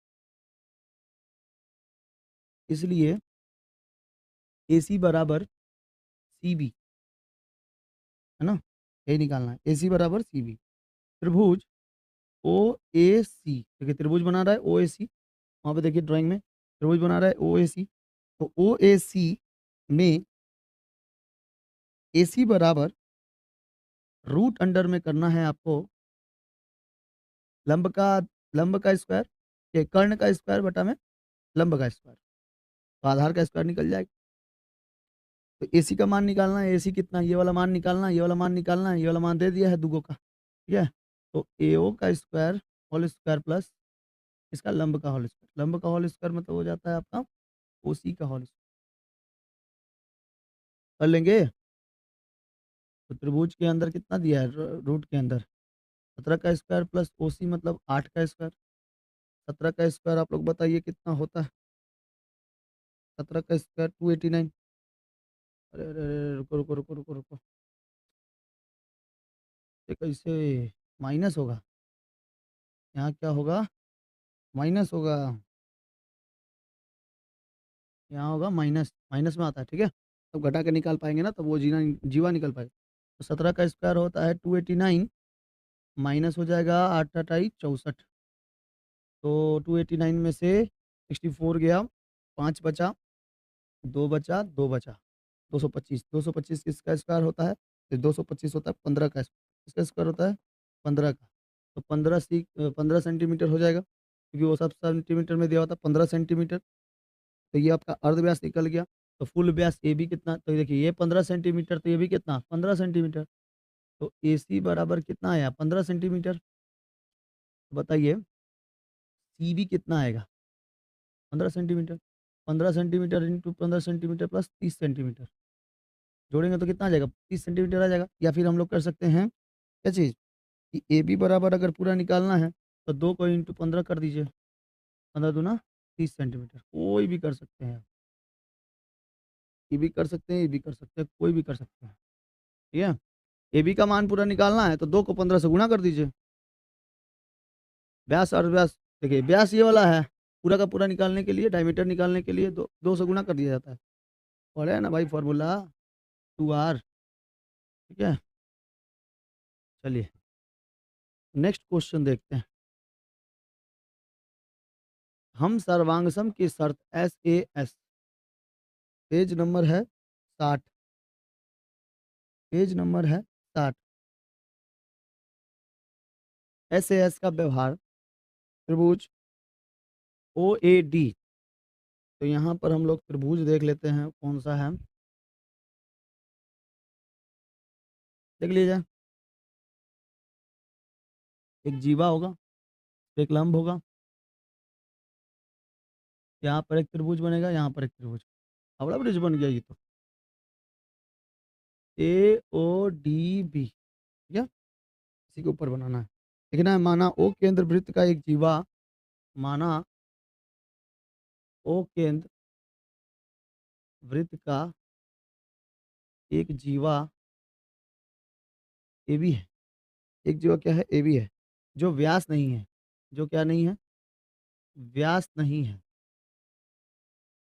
इसलिए ए सी बराबर सी बी, है ना, यही निकालना है। ए सी बराबर सी बी। त्रिभुज ओ ए सी, देखिए त्रिभुज बना रहा है ओ ए सी, वहाँ पे देखिए ड्राइंग में त्रिभुज बना रहा है ओ ए सी। तो ओ ए सी में ए सी बराबर रूट अंडर में करना है आपको लंब का, लंब का स्क्वायर, ये कर्ण का स्क्वायर बटा में लंब का स्क्वायर, तो आधार का स्क्वायर निकल जाएगा। तो एसी का मान निकालना है, एसी कितना, ये वाला मान निकालना है, ये वाला मान निकालना है, ये वाला मान दे दिया है दुगो का। ठीक है, तो ए ओ का स्क्वायर होल स्क्वायर प्लस इसका लंब का होल स्क्वायर, लंब का होल स्क्वायर मतलब हो जाता है आपका ओ सी का होल स्क्वायर। कर लेंगे। तो त्रिभुज के अंदर कितना दिया है, रूट के अंदर 17 का स्क्वायर प्लस ओ सी मतलब 8 का स्क्वायर। 17 का स्क्वायर आप लोग बताइए कितना होता है? 17 का स्क्वायर 289। अरे अरे अरे, रुको रुको रुको रुको रुको, ये कैसे माइनस होगा? यहाँ क्या होगा? माइनस होगा। यहाँ होगा माइनस, माइनस में आता है, ठीक है। तब घटा के निकाल पाएंगे ना, तब वो जीवा निकल पाएगा। तो 17 का स्क्वायर होता है 289, माइनस हो जाएगा 8 अठाई 64। तो 289 में से 64 गया, 5 बचा, 2 बचा, 2 बचा, 225। 225 किसका स्क्वायर होता है? तो 225 होता है 15 का, किसका स्क्वायर होता है? 15 का। तो 15 सेंटीमीटर हो जाएगा, क्योंकि वो सब सेंटीमीटर में दिया होता है 15 सेंटीमीटर। तो ये आपका अर्ध व्यास निकल गया। तो फुल व्यास ए बी कितना? तो देखिए ये 15 सेंटीमीटर, तो ये भी कितना? 15 सेंटीमीटर। तो ए सी बराबर कितना आया? 15 सेंटीमीटर। तो बताइए सी बी कितना आएगा? 15 centimetre. 15 centimetre into 15 centimetre plus 30 centimetre, जोड़ेंगे तो कितना आ जाएगा? 30 सेंटीमीटर आ जाएगा। या फिर हम लोग कर सकते हैं क्या चीज़, कि ए बी बराबर अगर पूरा निकालना है तो 2 को इंटू 15 कर दीजिए, 15 दूना 30 सेंटीमीटर। कोई भी कर सकते हैं, ये भी कर सकते हैं, ये भी कर सकते हैं, कोई भी कर सकते हैं, ठीक है। ए बी का मान पूरा निकालना है तो 2 को 15 से गुणा कर दीजिए। व्यास और व्यास, देखिए व्यास ये वाला है, पूरा का पूरा निकालने के लिए, डायमीटर निकालने के लिए दो से गुणा कर दिया जाता है। पढ़े है ना भाई फॉर्मूला, 2r, ठीक है। चलिए नेक्स्ट क्वेश्चन देखते हैं। हम सर्वांगसम की शर्त SAS, पेज नंबर है 60, पेज नंबर है 60। SAS का व्यवहार त्रिभुज OAD, तो यहाँ पर हम लोग त्रिभुज देख लेते हैं कौन सा है, देख लीजिए। एक जीवा होगा, एक लंब होगा, यहाँ पर एक त्रिभुज बनेगा, यहाँ पर एक त्रिभुज, हावड़ा ब्रिज बन गया ये तो। AODB, ठीक है, इसी के ऊपर बनाना है। लिखना है माना ओ केंद्र वृत्त का एक जीवा, माना ओ केंद्र वृत्त का एक जीवा AB है। एक जीवा क्या है? AB है, जो व्यास नहीं है, जो क्या नहीं है? व्यास नहीं है,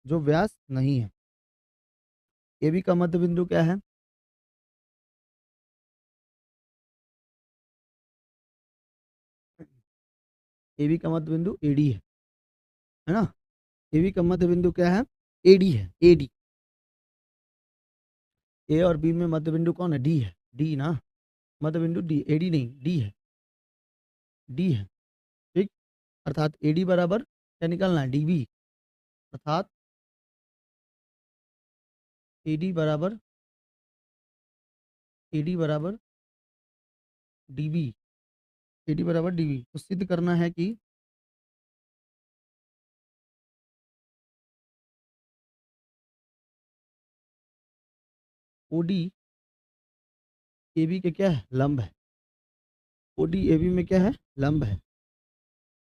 जो व्यास नहीं है। AB का मध्य बिंदु क्या है? AB का मध्य बिंदु AD है ना। AB का मध्य बिंदु क्या है? AD है, AD। A और B में मध्य बिंदु कौन है? D है, D ना, मध्य बिंदु D, AD नहीं, D है, D है, ठीक। अर्थात AD बराबर क्या निकालना है? DB। अर्थात AD बराबर, AD बराबर DB, AD बराबर DB। तो सिद्ध करना है कि OD AB के क्या है? लंब है। OD AB में क्या है? लंब है।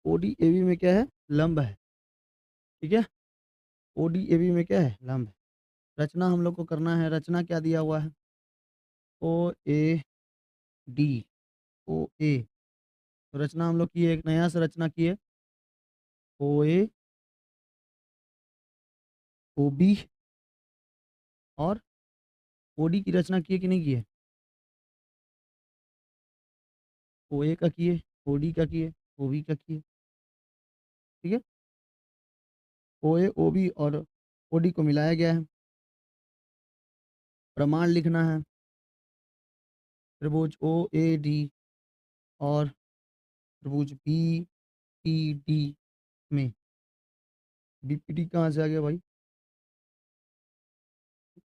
OD AB में क्या है? लंब है, ठीक है। OD AB में क्या है? लंब है। रचना हम लोग को करना है, रचना क्या दिया हुआ है? OAD, OA। तो रचना हम लोग किए, एक नया से रचना किए, OA, OB और OD की रचना किए कि नहीं किए? OA का किए, OD का किए, OB का किए, ठीक है। OA OB और OD को मिलाया गया है। प्रमाण लिखना है, त्रिभुज OAD और त्रिभुज BPD में, BPD कहाँ से आ गया भाई?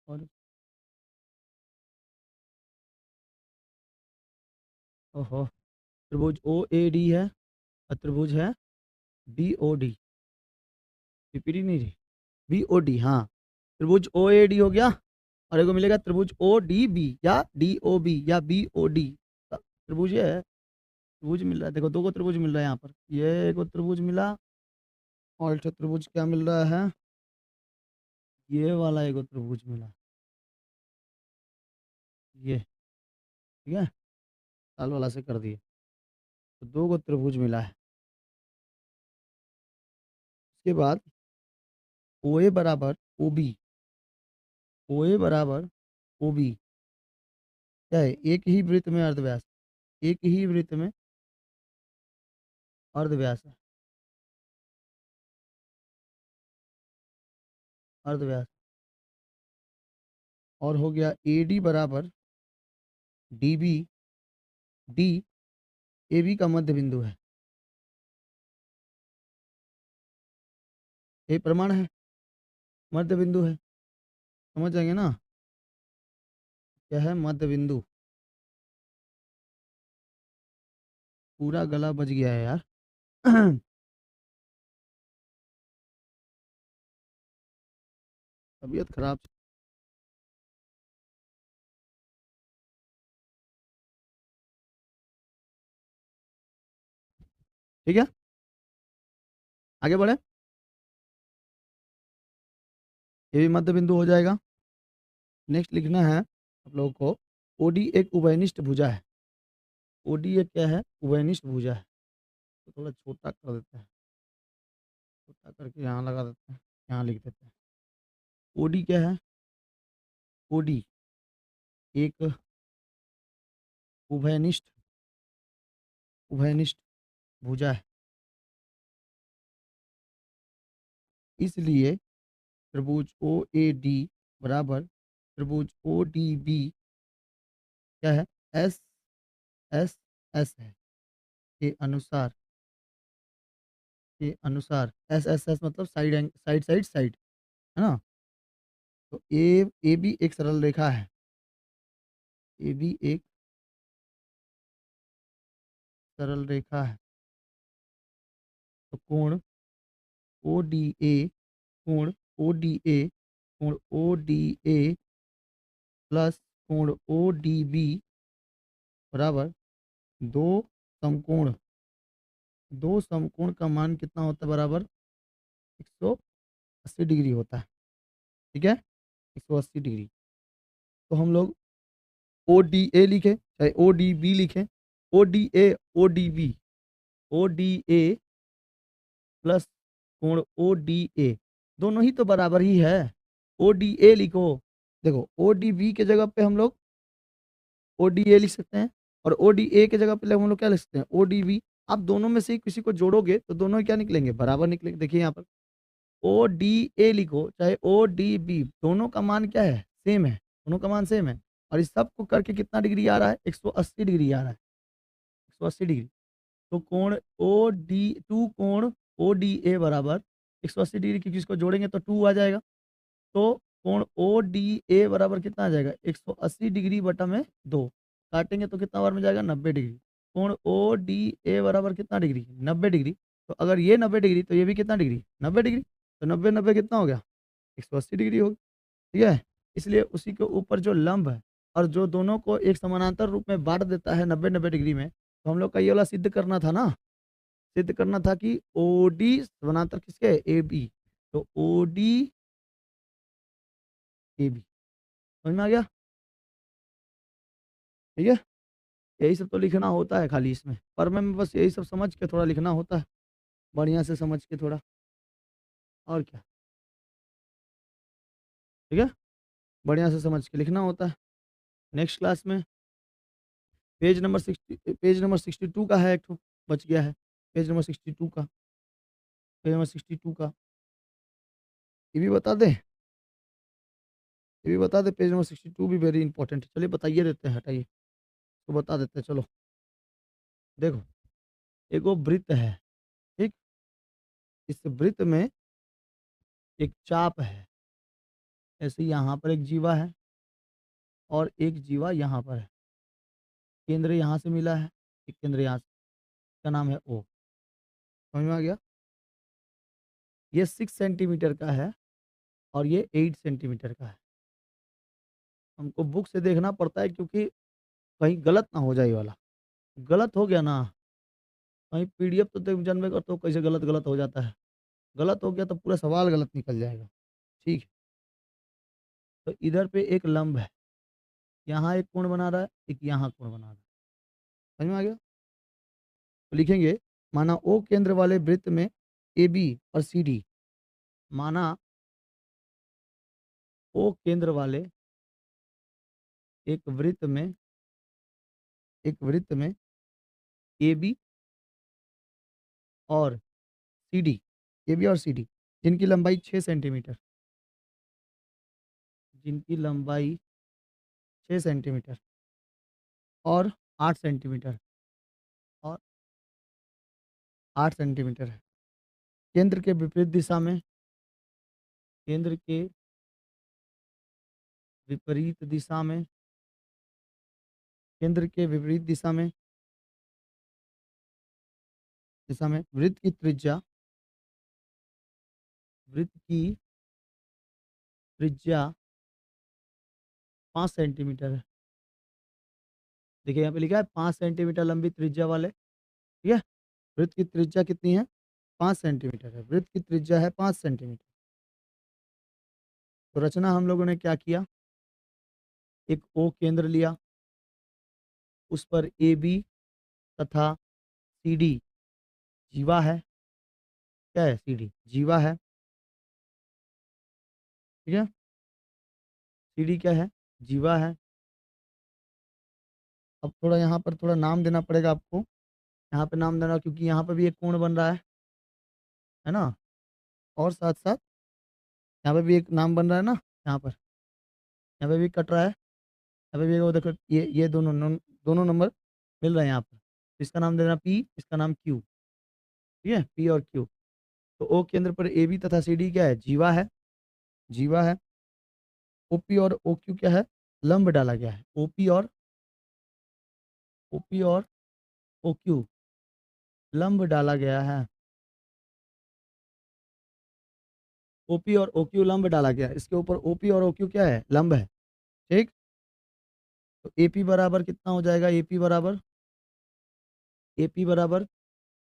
और ओहो, त्रिभुज OAD है और त्रिभुज है BOD, BPD नहीं रही, BOD, हाँ। त्रिभुज OAD हो गया, और एक को मिलेगा त्रिभुज ODB या DOB या BOD। त्रिभुज ये है, त्रिभुज मिल रहा है, देखो दो को त्रिभुज मिल रहा है यहाँ पर, ये एक त्रिभुज मिला, और एक त्रिभुज क्या मिल रहा है? ये वाला एक त्रिभुज मिला, ये, ठीक है। साल वाला से कर दिए, तो 2 गो त्रिभुज मिला है। उसके बाद OA बराबर OB, OA बराबर OB क्या है? एक ही वृत्त में अर्धव्यास, एक ही वृत्त में अर्धव्यास है, अर्धव्यास। और हो गया AD बराबर DB, D AB का मध्य बिंदु है। ये प्रमाण है, मध्य बिंदु है, समझ जाएंगे ना? क्या है? मध्य बिंदु। पूरा गला बज गया है यार। तबीयत खराब। ठीक है, आगे बढ़े। ये भी मध्य बिंदु हो जाएगा। नेक्स्ट लिखना है आप लोगों को, ओडी एक उभयनिष्ठ भुजा है। ओडी एक क्या है? उभयनिष्ठ भुजा है। तो थोड़ा छोटा कर देते हैं, छोटा करके यहाँ लगा देते हैं, यहाँ लिख देते हैं। ओडी क्या है? ओडी एक उभयनिष्ठ, उभयनिष्ठ भुजा है। इसलिए त्रिभुज ओ ए डी बराबर त्रिभुज ओ डी बी क्या है? एस एस एस है। के अनुसार, के अनुसार एस एस एस मतलब साइड, साइड साइड साइड, है ना? तो ए बी एक सरल रेखा है, ए बी एक सरल रेखा है। तो कोण ओ डी ए, कोण ओ डी ए, कोण ओ डी ए प्लस कोण ओ डी बी बराबर दो समकोण, दो समकोण का मान कितना होता है? बराबर 180 डिग्री होता है। ठीक है, 180 डिग्री। तो हम लोग ओ डी ए लिखे चाहे ओ डी बी लिखे, O D A O D B, O D A plus कोण ओ डी ए, दोनों ही तो बराबर ही है। ओ डी ए लिखो, देखो ओ डी बी के जगह पे हम लोग ओ डी ए लिख सकते हैं, और ओ डी ए के जगह पे हम लोग क्या लिख सकते हैं? O D B. आप दोनों में से ही किसी को जोड़ोगे तो दोनों ही क्या निकलेंगे? बराबर निकलेंगे। देखिए यहाँ पर ओ डी ए लिखो चाहे ओ डी बी, दोनों का मान क्या है? सेम है, दोनों का मान सेम है। और इस सब को करके कितना डिग्री आ रहा है? 180 डिग्री आ रहा है, 180 डिग्री। तो कोण ओ डी टू, कोण ओ डी ए बराबर 180 डिग्री की किसको जोड़ेंगे तो 2 आ जाएगा। तो कोण ओ डी ए बराबर कितना आ जाएगा? 180 डिग्री बटा में 2, काटेंगे तो कितना बार में जाएगा? 90 डिग्री। कोण ओ डी ए बराबर कितना डिग्री? 90 डिग्री। तो अगर ये 90 डिग्री तो ये भी कितना डिग्री? 90 डिग्री। तो 90 90 कितना हो गया? 180 डिग्री हो गया। ठीक है, इसलिए उसी के ऊपर जो लंब है और जो दोनों को एक समानांतर रूप में बांट देता है 90 90 डिग्री में, तो हम लोग का ये वाला सिद्ध करना था ना, सिद्ध करना था कि ओ डी समानांतर किसके? A B. तो ओ डी ए बी, समझ में आ गया? ठीक है, यही सब तो लिखना होता है खाली इसमें, पर में बस यही सब समझ के थोड़ा लिखना होता है, बढ़िया से समझ के थोड़ा, और क्या। ठीक है, बढ़िया से समझ के लिखना होता है। नेक्स्ट क्लास में पेज नंबर 62 का है, एक ठो बच गया है, पेज नंबर 62 का, पेज नंबर 62 का ये भी बता दें, ये भी बता दें। पेज नंबर 62 भी वेरी इंपॉर्टेंट है। चलिए बताइए देते हैं, हटाइए तो बता देते हैं। चलो देखो, एगो वृत्त है, ठीक, इस वृत्त में एक चाप है, ऐसे यहाँ पर एक जीवा है और एक जीवा यहाँ पर है, केंद्र यहाँ से मिला है, एक केंद्र यहाँ से, का नाम है ओ। समझ में आ गया? ये 6 सेंटीमीटर का है और ये 8 सेंटीमीटर का है। हमको बुक से देखना पड़ता है क्योंकि कहीं गलत ना हो जाए, ये वाला गलत हो गया ना, कहीं पीडीएफ तो देख जानबे करते हो कैसे गलत गलत हो जाता है, गलत हो गया तो पूरा सवाल गलत निकल जाएगा। ठीक है, तो इधर पे एक लंब है, यहाँ एक कोण बना रहा है, एक यहाँ कोण बना रहा है। समझ में आ गया? तो लिखेंगे माना ओ केंद्र वाले वृत्त में ए बी और सी डी, माना ओ केंद्र वाले एक वृत्त में ए बी और सी डी, ए बी और सी डी, जिनकी लंबाई 6 सेंटीमीटर, जिनकी लंबाई 6 सेंटीमीटर और 8 सेंटीमीटर और 8 सेंटीमीटर है। केंद्र के विपरीत दिशा में, केंद्र के विपरीत दिशा में, केंद्र के विपरीत दिशा में वृत्त की त्रिज्या, वृत्त की त्रिज्या 5 सेंटीमीटर है। देखिए यहाँ पे लिखा है 5 सेंटीमीटर लंबी त्रिज्या वाले, ठीक है। वृत्त की त्रिज्या कितनी है? 5 सेंटीमीटर है। वृत्त की त्रिज्या है 5 सेंटीमीटर। तो रचना हम लोगों ने क्या किया, एक ओ केंद्र लिया, उस पर ए बी तथा सी डी जीवा है। क्या है? सी डी जीवा है, ठीक है। सी डी क्या है? जीवा है। अब थोड़ा यहाँ पर थोड़ा नाम देना पड़ेगा आपको, यहाँ पे नाम देना, क्योंकि यहाँ पर भी एक कोण बन रहा है ना, और साथ साथ यहाँ पे भी एक नाम बन रहा है ना, यहाँ पे भी कट रहा है, यहाँ पे भी वो देखो, ये दोनों नंबर मिल रहे हैं यहाँ पर। तो इसका नाम देना पी, इसका नाम क्यू, ठीक है, पी और क्यू। तो ओ केंद्र पर ए बी तथा सी डी क्या है? जीवा है, जीवा है। ओपी और ओ क्यू क्या है? लंब डाला गया है। ओपी और ओ क्यू लंब डाला गया है। ओपी और ओ क्यू लंब डाला गया है। इसके ऊपर ओपी और ओ क्यू क्या है? लंब है, ठीक। तो एपी बराबर कितना हो जाएगा? एपी बराबर,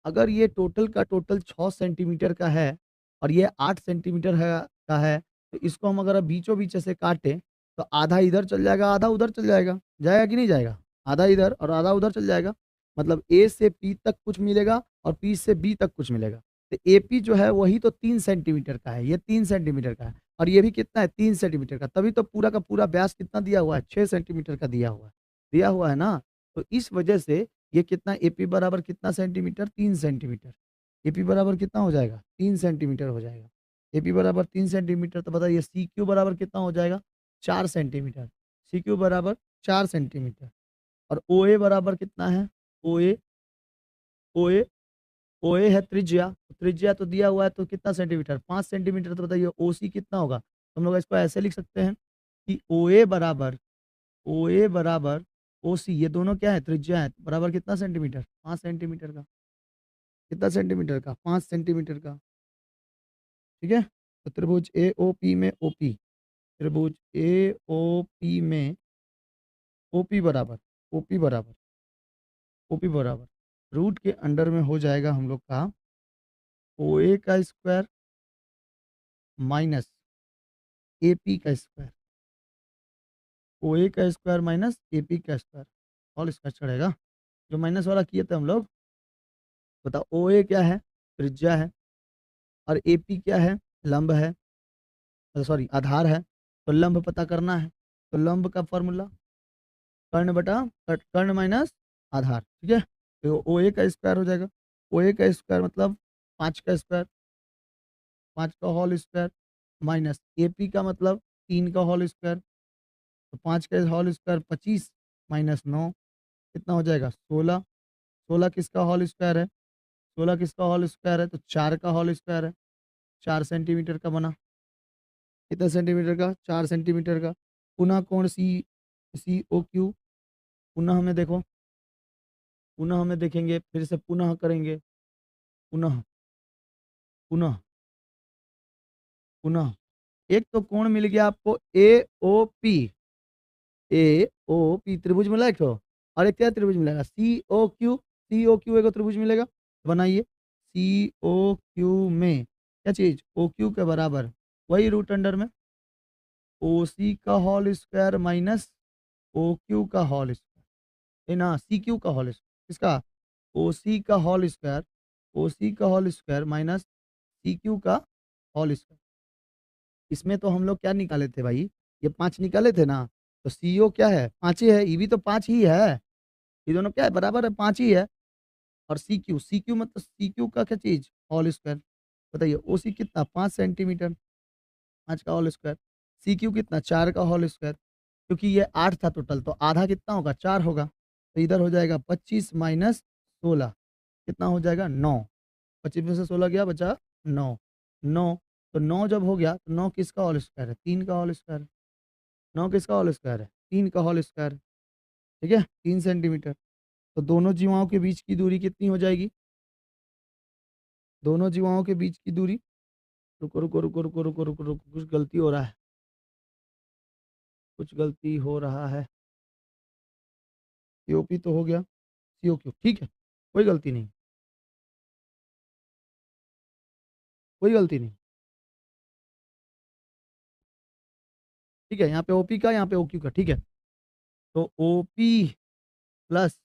अगर ये टोटल का टोटल 6 सेंटीमीटर का है और ये 8 सेंटीमीटर है का है, तो इसको हम अगर बीचों बीच से काटें तो आधा इधर चल जाएगा, आधा उधर चल जाएगा। जाएगा कि नहीं जाएगा? आधा इधर और आधा उधर चल जाएगा। मतलब ए से पी तक कुछ मिलेगा और पी से बी तक कुछ मिलेगा। तो ए पी जो है वही तो 3 सेंटीमीटर का है, ये 3 सेंटीमीटर का है, और ये भी कितना है? 3 सेंटीमीटर का। तभी तो पूरा का पूरा व्यास कितना दिया हुआ है? 6 सेंटीमीटर का दिया हुआ है ना। तो इस वजह से ये कितना, एपी बराबर कितना सेंटीमीटर? 3 सेंटीमीटर। एपी बराबर कितना हो जाएगा? 3 सेंटीमीटर हो जाएगा। एपी बराबर 3 सेंटीमीटर, तो बताइए सी क्यू बराबर कितना हो जाएगा? 4 सेंटीमीटर। सी क्यू बराबर 4 सेंटीमीटर। और ओ ए बराबर कितना है? ओ ए ओ ए ओ ए है त्रिज्या, त्रिज्या तो दिया हुआ है, तो कितना सेंटीमीटर? 5 सेंटीमीटर। तो बताइए ओ सी कितना होगा? तो हम लोग इसको ऐसे लिख सकते हैं कि ओ ए बराबर ओ सी, ये दोनों क्या है? त्रिज्या है, बराबर कितना सेंटीमीटर? 5 सेंटीमीटर का। कितना सेंटीमीटर का? 5 सेंटीमीटर का, ठीक है। तो त्रिभुज ए ओ पी में ओपी, त्रिभुज ए ओ पी में ओपी बराबर ओपी बराबर ओपी बराबर रूट के अंडर में हो जाएगा हम लोग का ओ ए का स्क्वायर माइनस ए पी का स्क्वायर, ओ ए का स्क्वायर माइनस ए पी का स्क्वायर, और इसका चढ़ेगा जो माइनस वाला किए थे हम लोग। बताओ ओ ए क्या है? त्रिज्या है, और ए पी क्या है? लंब है, सॉरी आधार है। तो लंब पता करना है, तो लंब का फॉर्मूला कर्ण बटा कर्ण माइनस आधार, ठीक है। तो ओ ए का स्क्वायर हो जाएगा, ओ ए का स्क्वायर मतलब 5 का स्क्वायर, 5 का whole square, minus A P का मतलब 3 का होल स्क्वायर, तो 5 का होल स्क्वायर 25 माइनस 9 कितना हो जाएगा? 16। 16 किसका होल स्क्वायर है? 16 किसका होल स्क्वायर है? तो 4 का होल स्क्वायर है। 4 सेंटीमीटर का बना। कितना सेंटीमीटर का? 4 सेंटीमीटर का। पुनः कोण सी सी ओ क्यू, पुनः हमें देखो, पुनः हमें देखेंगे, फिर से पुनः करेंगे, पुनः पुनः पुनः। एक तो कोण मिल गया आपको ए ओ पी, ए ओ पी त्रिभुज मिला एक तो, और एक क्या त्रिभुज मिलेगा? सी ओ क्यू एक त्रिभुज मिलेगा। बनाइए सी ओ क्यू में क्या चीज? ओ क्यू के बराबर वही रूट अंडर में ओ सी का whole square minus O Q का होल स्क्वायर, है ना, सी क्यू का होल स्क्वायर। किसका, OC का होल स्क्वायर, OC का होल स्क्वायर माइनस CQ का होल स्क्वायर। इसमें तो हम लोग क्या निकाले थे भाई, ये 5 निकाले थे ना, तो CO क्या है, 5 ही है, ई भी तो 5 ही है, ये दोनों क्या है, बराबर है, 5 ही है। और CQ मतलब CQ का क्या चीज, होल स्क्वायर। बताइए OC कितना, 5 सेंटीमीटर, 5 का होल स्क्वायर। CQ कितना, 4 का होल स्क्वायर। क्योंकि ये 8 था टोटल, तो आधा कितना होगा, 4 होगा, तो इधर हो जाएगा 25 माइनस 16, कितना हो जाएगा, 9। 25 में से 16 गया, बचा 9। 9, तो 9 जब हो गया तो 9 किसका होल स्क्वायर है, 3 का होल स्क्वायर। 9 किसका होल स्क्वायर है, 3 का होल स्क्वायर। ठीक है, 3 सेंटीमीटर। तो दोनों जीवाओं के बीच की दूरी कितनी हो जाएगी, दोनों जीवाओं के बीच की दूरी, रुको रुको रुको रुको रुको रुको रुको, कुछ गलती हो रहा है, कुछ गलती हो रहा है। COP तो हो गया, COQ, ठीक है, कोई गलती नहीं, कोई गलती नहीं। ठीक है, यहाँ पे OP का, यहाँ पे OQ का, ठीक है। तो OP प्लस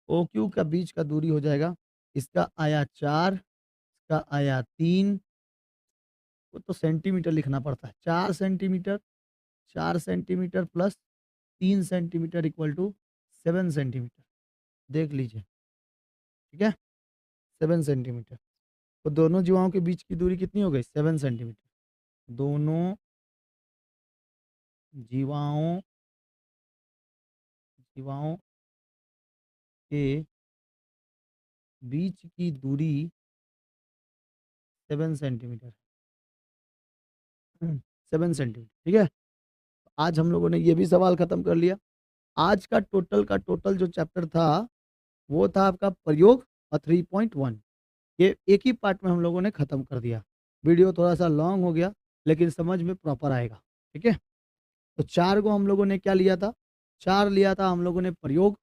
OQ का बीच का दूरी हो जाएगा, इसका आया 4, इसका आया 3, वो तो सेंटीमीटर लिखना पड़ता है, 4 centimetre, 4 centimetre plus 3 centimetre equal to 7 centimetre, देख लीजिए। ठीक है, 7 सेंटीमीटर। तो दोनों जीवाओं के बीच की दूरी कितनी हो गई, 7 सेंटीमीटर। दोनों जीवाओं जीवाओं के बीच की दूरी 7 सेंटीमीटर, 7 सेंटीमीटर। ठीक है, आज हम लोगों ने ये भी सवाल खत्म कर लिया। आज का टोटल जो चैप्टर था वो था आपका प्रयोग और 3.1, ये एक ही पार्ट में हम लोगों ने खत्म कर दिया। वीडियो थोड़ा सा लॉन्ग हो गया लेकिन समझ में प्रॉपर आएगा। ठीक है, तो 4 को हम लोगों ने क्या लिया था, 4 लिया था हम लोगों ने प्रयोग,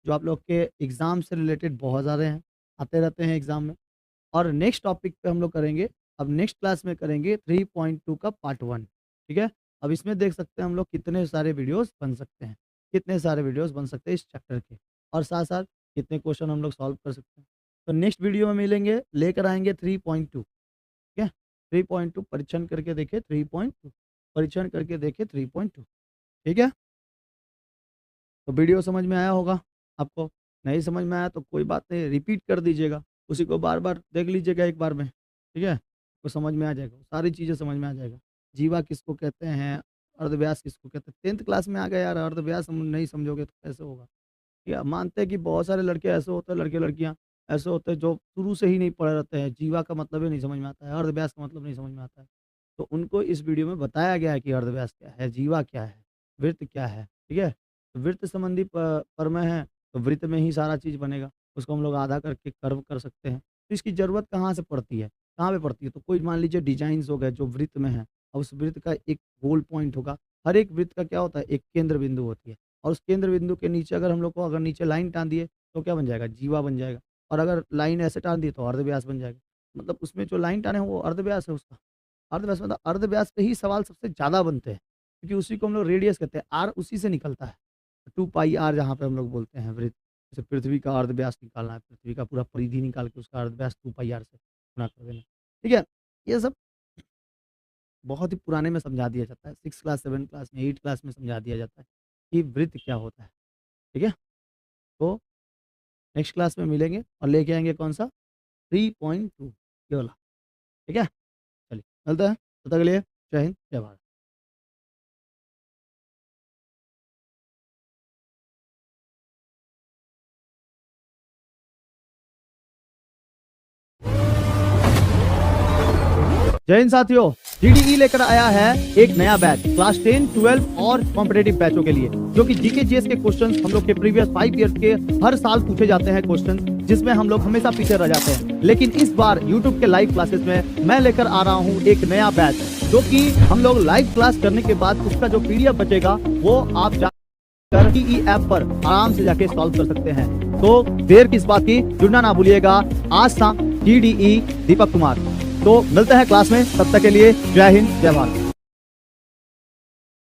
जो आप लोग के एग्जाम से रिलेटेड बहुत ज़्यादा हैं, आते रहते हैं एग्जाम में। और नेक्स्ट टॉपिक पे हम लोग करेंगे, अब नेक्स्ट क्लास में करेंगे 3.2 का पार्ट 1। ठीक है, अब इसमें देख सकते हैं हम लोग कितने सारे वीडियोस बन सकते हैं, कितने सारे वीडियोस बन सकते हैं इस चैप्टर के, और साथ साथ कितने क्वेश्चन हम लोग सॉल्व कर सकते हैं। तो नेक्स्ट वीडियो में मिलेंगे, लेकर आएंगे 3.2। ठीक है, 3.2 परीक्षण करके देखे, 3.2 परीक्षण करके देखे 3.2। ठीक है, तो वीडियो समझ में आया होगा आपको, नहीं समझ में आया तो कोई बात नहीं, रिपीट कर दीजिएगा, उसी को बार बार देख लीजिएगा एक बार में। ठीक है, तो समझ में आ जाएगा, सारी चीज़ें समझ में आ जाएगा। जीवा किसको कहते हैं, अर्धव्यास किसको कहते हैं, 10th क्लास में आ गया यार, अर्धव्यास हम नहीं समझोगे तो कैसे होगा। ठीक है, मानते हैं कि बहुत सारे लड़के ऐसे होते हैं, लड़के लड़कियाँ ऐसे होते हैं जो शुरू से ही नहीं पढ़े रहते हैं, जीवा का मतलब ही नहीं समझ में आता है, अर्धव्यास का मतलब नहीं समझ में आता है। तो उनको इस वीडियो में बताया गया है कि अर्धव्यास क्या है, जीवा क्या है, वृत्त क्या है। ठीक है, तो वृत्त संबंधी प्रमेय है, तो वृत्त में ही सारा चीज़ बनेगा, उसको हम लोग आधा करके कर्व कर सकते हैं। तो इसकी ज़रूरत कहाँ से पड़ती है, कहाँ पे पड़ती है, तो कोई मान लीजिए डिजाइन्स हो गए जो वृत्त में है, और उस वृत्त का एक गोल पॉइंट होगा। हर एक वृत्त का क्या होता है, एक केंद्र बिंदु होती है, और उस केंद्र बिंदु के नीचे अगर हम लोग को अगर नीचे लाइन टान दिए तो क्या बन जाएगा, जीवा बन जाएगा। और अगर लाइन ऐसे टान दी तो अर्धव्यास बन जाएगा। मतलब उसमें जो लाइन टाने हैं वो अर्धव्यास है उसका। अर्धव्यास मतलब अर्धव्यास पे ही सवाल सबसे ज़्यादा बनते हैं, क्योंकि उसी को हम लोग रेडियस कहते हैं, आर उसी से निकलता है। 2 पाई आर जहाँ पे हम लोग बोलते हैं वृत्त, जैसे पृथ्वी का अर्धव्यास निकालना है, पृथ्वी का पूरा परिधि निकाल के उसका अर्धव्यास 2 पाई आर से गुणा कर देना। ठीक है, ये सब बहुत ही पुराने में समझा दिया जाता है, 6 क्लास 7 क्लास में 8 क्लास में समझा दिया जाता है कि वृत्त क्या होता है। ठीक है, तो नेक्स्ट क्लास में मिलेंगे और लेके आएंगे कौन सा, 3.2 ये वाला। ठीक है, चलिए मिलते हैं, तब तक के लिए जय हिंद जय भारत। जय हिंद साथियों, DDE लेकर आया है एक नया बैच क्लास 10, 12 और कॉम्पिटेटिव बैचों के लिए, जो कि जीके जीएस के क्वेश्चंस हम लोग के प्रीवियस 5 इयर्स के हर साल पूछे जाते हैं क्वेश्चंस, जिसमें हम लोग हमेशा पीछे रह जाते हैं। लेकिन इस बार YouTube के लाइव क्लासेस में मैं लेकर आ रहा हूँ एक नया बैच, जो कि हम लोग लाइव क्लास करने के बाद उसका जो PDF बचेगा वो आप जाकर DDE ऐप पर आराम से जाके सॉल्व कर सकते हैं। तो देर किस बात की, जुड़ना ना भूलिएगा। आज शाम DDE दीपक कुमार। तो मिलते हैं क्लास में, तब तक के लिए जय हिंद जय भारत।